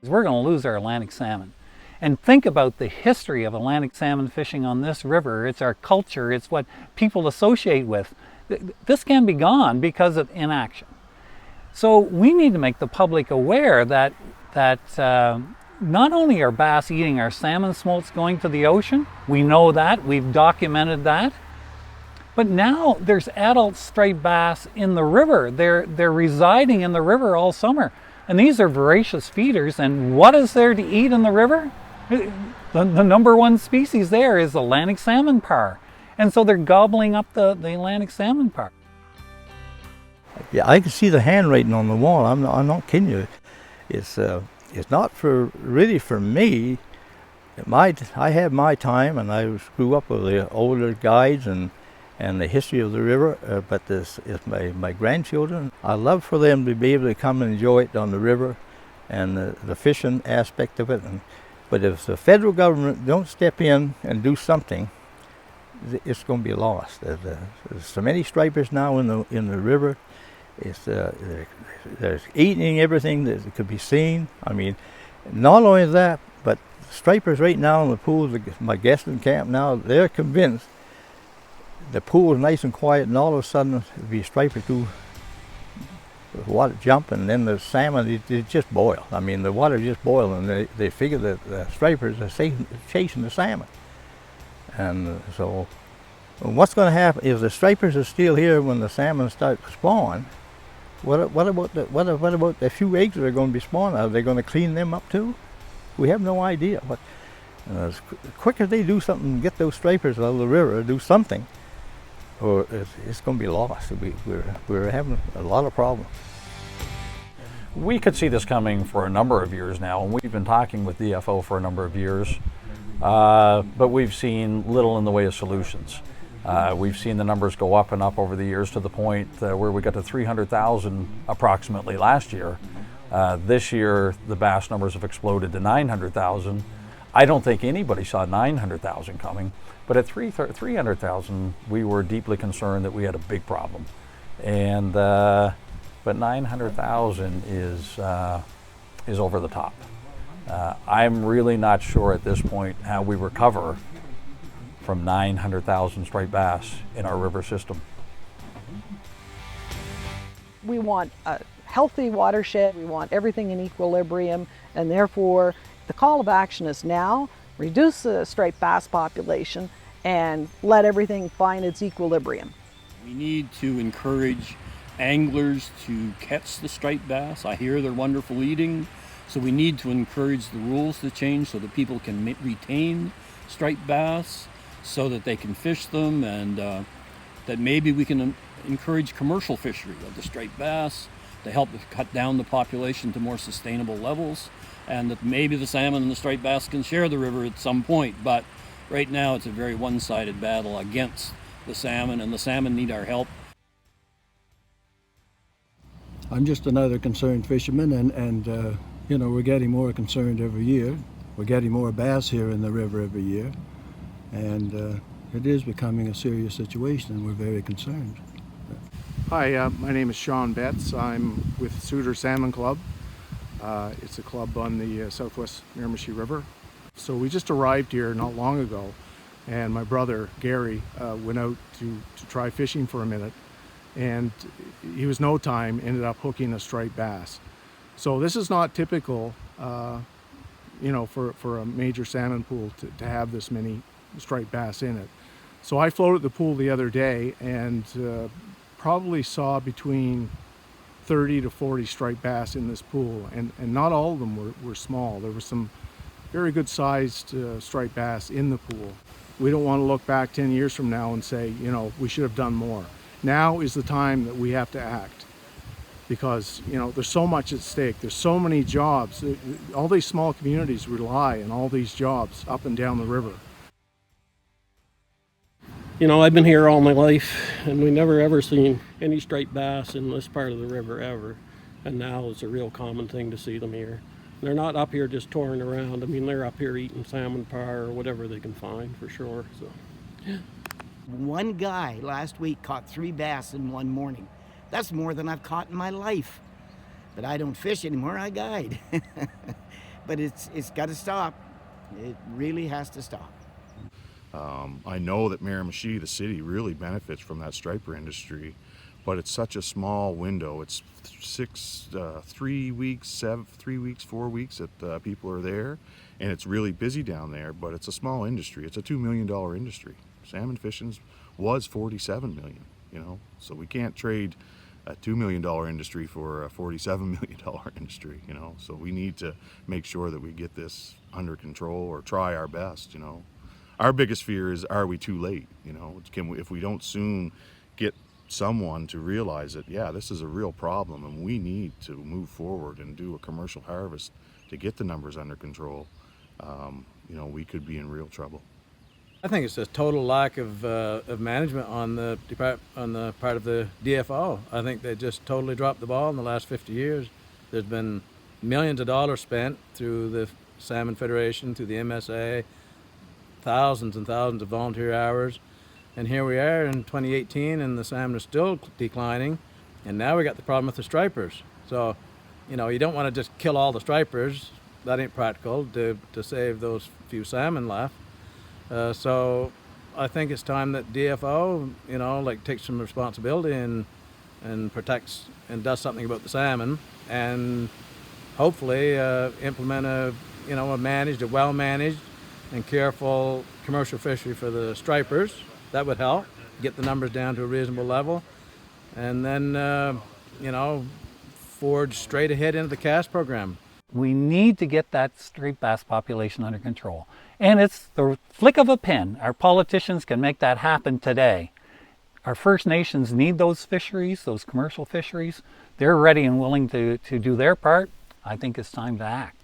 We're going to lose our Atlantic salmon. And think about the history of Atlantic salmon fishing on this river. It's our culture, it's what people associate with. This can be gone because of inaction. So we need to make the public aware that not only are bass eating our salmon smolts going to the ocean, we know that, we've documented that, but now there's adult striped bass in the river. They're residing in the river all summer. And these are voracious feeders, and what is there to eat in the river? The number one species there is Atlantic salmon parr. And so they're gobbling up the Atlantic salmon parr. Yeah, I can see the handwriting on the wall. I'm not kidding you. It's not really for me. I had my time, and I grew up with the older guides and the history of the river. But this is my grandchildren. I love for them to be able to come and enjoy it on the river, and the fishing aspect of it. But if the federal government don't step in and do something, it's going to be lost. There's so many stripers now in the river. They're eating everything that could be seen. I mean, not only that, but stripers right now in the pools, my guests in camp now, they're convinced the pool is nice and quiet, and all of a sudden there'll be a striper through the water jumping, and then the salmon, they just boil. I mean, the water just boils, and they figure that the stripers are chasing the salmon. And so what's going to happen if the stripers are still here when the salmon start to spawn? What about the few eggs that are going to be spawned? Are they going to clean them up too? We have no idea. But as quick as they do something, get those stripers out of the river, do something, or it's going to be lost. We're having a lot of problems. We could see this coming for a number of years now, and we've been talking with DFO for a number of years, but we've seen little in the way of solutions. We've seen the numbers go up and up over the years to the point where we got to 300,000 approximately last year. This year, the bass numbers have exploded to 900,000. I don't think anybody saw 900,000 coming, but at 300,000, we were deeply concerned that we had a big problem. And but 900,000 is over the top. I'm really not sure at this point how we recover from 900,000 striped bass in our river system. We want a healthy watershed, we want everything in equilibrium, and therefore the call of action is now, reduce the striped bass population and let everything find its equilibrium. We need to encourage anglers to catch the striped bass. I hear they're wonderful eating, so we need to encourage the rules to change so that people can retain striped bass, so that they can fish them, and that maybe we can encourage commercial fishery of the striped bass to help cut down the population to more sustainable levels, and that maybe the salmon and the striped bass can share the river at some point. But right now it's a very one-sided battle against the salmon, and the salmon need our help. I'm just another concerned fisherman, and you know, we're getting more concerned every year. We're getting more bass here in the river every year. And it is becoming a serious situation, and we're very concerned. Hi, my name is Shawn Betts. I'm with Sutter Salmon Club. It's a club on the southwest Miramichi River. So we just arrived here not long ago, and my brother Gary went out to try fishing for a minute, and he was no time ended up hooking a striped bass. So this is not typical, you know, for a major salmon pool to have this many striped bass in it. So I floated the pool the other day and probably saw between 30 to 40 striped bass in this pool, and not all of them were small. There were some very good sized striped bass in the pool. We don't want to look back 10 years from now and say, you know, we should have done more. Now is the time that we have to act, because, you know, there's so much at stake. There's so many jobs. All these small communities rely on all these jobs up and down the river. You know, I've been here all my life, and we never ever seen any striped bass in this part of the river ever. And now it's a real common thing to see them here. They're not up here just touring around. I mean, they're up here eating salmon parr or whatever they can find, for sure. So, yeah. One guy last week caught 3 bass in one morning. That's more than I've caught in my life. But I don't fish anymore, I guide. but it's got to stop. It really has to stop. I know that Miramichi, the city, really benefits from that striper industry, but it's such a small window. It's 3 weeks, 4 weeks that people are there, and it's really busy down there, but it's a small industry. It's a $2 million industry. Salmon fishing was $47 million, you know, so we can't trade a $2 million industry for a $47 million industry, you know, so we need to make sure that we get this under control, or try our best, you know. Our biggest fear is, are we too late? You know, if we don't soon get someone to realize that, yeah, this is a real problem and we need to move forward and do a commercial harvest to get the numbers under control, you know, we could be in real trouble. I think it's a total lack of management on the part of the DFO. I think they just totally dropped the ball in the last 50 years. There's been millions of dollars spent through the Salmon Federation, through the MSA, thousands and thousands of volunteer hours, and here we are in 2018 and the salmon are still declining, and now we got the problem with the stripers. So, you know, you don't want to just kill all the stripers. That ain't practical to save those few salmon left. So I think it's time that DFO, you know, like takes some responsibility and protects and does something about the salmon, and hopefully implement a well-managed and careful commercial fishery for the stripers. That would help get the numbers down to a reasonable level, and then you know, forge straight ahead into the cast program. We need to get that striped bass population under control, and it's the flick of a pen. Our politicians can make that happen today. Our First Nations need those fisheries, those commercial fisheries. They're ready and willing to do their part. I think it's time to act.